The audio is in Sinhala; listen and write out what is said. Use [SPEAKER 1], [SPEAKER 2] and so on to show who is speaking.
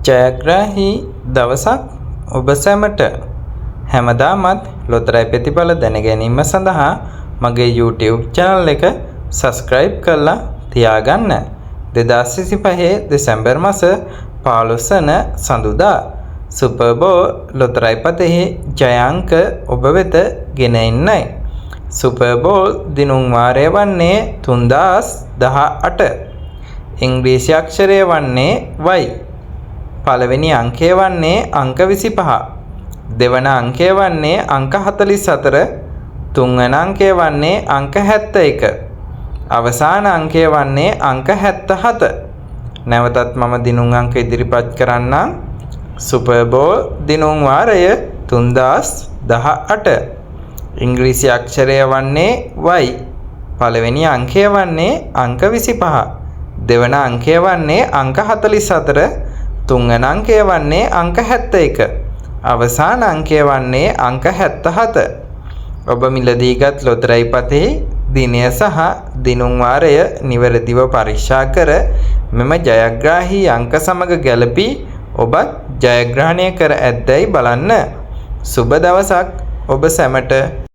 [SPEAKER 1] ජයග්‍රාහී දවසක් ඔබ සැමට. හැමදාමත් ලොතරැයි ප්‍රතිඵල දැන ගැනීම සඳහා මගේ YouTube channel එක subscribe කරලා තියාගන්න. 2025 දෙසැම්බර් මාස 15 වන සඳුදා Super Bowl ලොතරැයි පතෙහි ජය අංක ඔබ වෙත ගෙන එන්නයි. Super Bowl දිනුම් වාරය වන්නේ 3018. ඉංග්‍රීසි අක්ෂරය වන්නේ Y. පළවෙනි අංකය වන්නේ අංක 25. දෙවන අංකය වන්නේ අංක 44. තුන්වන අංකය වන්නේ අංක 71. අවසාන අංකය වන්නේ අංක 77. නැවතත් මම දිනුම් අංක ඉදිරිපත් කරන්නම්. Super Bowl දිනුම් වාරය 3018. ඉංග්‍රීසි අක්ෂරය වන්නේ Y. පළවෙනි අංකය වන්නේ අංක 25. දෙවන අංකය වන්නේ අංක 44. තුන්වන අංකය වන්නේ අංක 71. අවසාන අංකය වන්නේ අංක 77. ඔබ මිලදීගත් ලොතරැයි පතෙහි දිනය සහ දිනුම් වාරය නිවැරදිව පරීක්ෂා කර මෙම ජයග්‍රාහී අංක සමග ගැලපී ඔබත් ජයග්‍රහණය කර ඇද්දැයි බලන්න. සුබ දවසක් ඔබ සැමට.